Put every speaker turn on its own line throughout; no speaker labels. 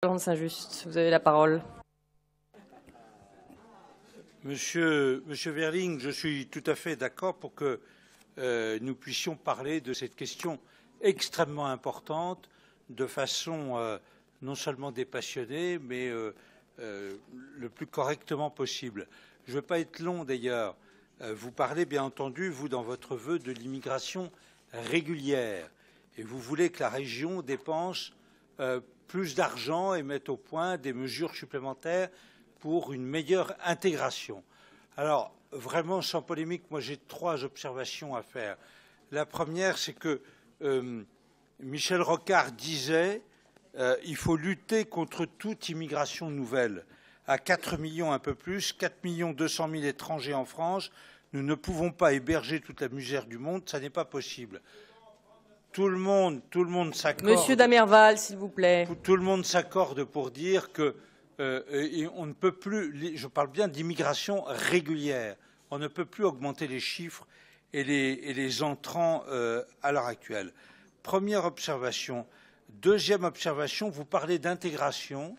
Saint-Just, vous avez la parole.
Monsieur Verling, je suis tout à fait d'accord pour que nous puissions parler de cette question extrêmement importante de façon non seulement dépassionnée, mais le plus correctement possible. Je ne veux pas être long d'ailleurs. Vous parlez bien entendu, vous, dans votre vœu, de l'immigration régulière. Et vous voulez que la région dépense plus d'argent et mette au point des mesures supplémentaires pour une meilleure intégration. Alors, vraiment, sans polémique, moi j'ai 3 observations à faire. La première, c'est que Michel Rocard disait il faut lutter contre toute immigration nouvelle. À 4 millions, un peu plus, 4 200 000 étrangers en France, nous ne pouvons pas héberger toute la misère du monde, ça n'est pas possible. Tout le monde s'accorde.
Monsieur Damerval, s'il vous plaît.
Tout le monde s'accorde pour dire que on ne peut plus, je parle bien d'immigration régulière, on ne peut plus augmenter les chiffres et les entrants à l'heure actuelle. Première observation. Deuxième observation, vous parlez d'intégration,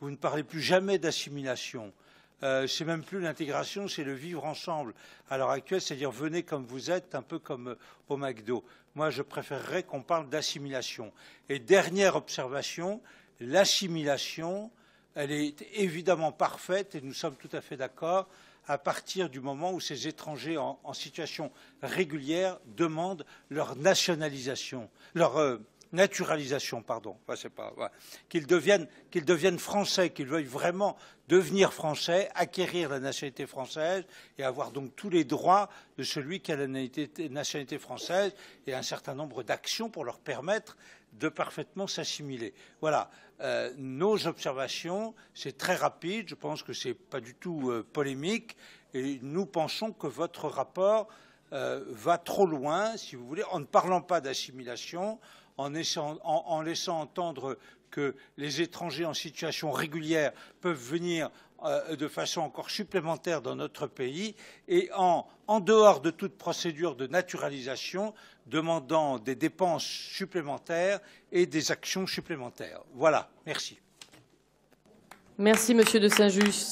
vous ne parlez plus jamais d'assimilation. C'est même plus l'intégration, c'est le vivre ensemble à l'heure actuelle, c'est-à-dire venez comme vous êtes, un peu comme au McDo. Moi, je préférerais qu'on parle d'assimilation. Et dernière observation, l'assimilation, elle est évidemment parfaite, et nous sommes tout à fait d'accord, à partir du moment où ces étrangers en situation régulière demandent leur nationalisation, leur naturalisation, pardon, qu'ils deviennent français, qu'ils veuillent vraiment devenir français, acquérir la nationalité française et avoir donc tous les droits de celui qui a la nationalité française et un certain nombre d'actions pour leur permettre de parfaitement s'assimiler. Voilà, nos observations, c'est très rapide, je pense que ce n'est pas du tout polémique, et nous pensons que votre rapport va trop loin, si vous voulez, en ne parlant pas d'assimilation, en laissant entendre que les étrangers en situation régulière peuvent venir de façon encore supplémentaire dans notre pays et en dehors de toute procédure de naturalisation, demandant des dépenses supplémentaires et des actions supplémentaires. Voilà, merci.
Merci, Monsieur de Saint-Just.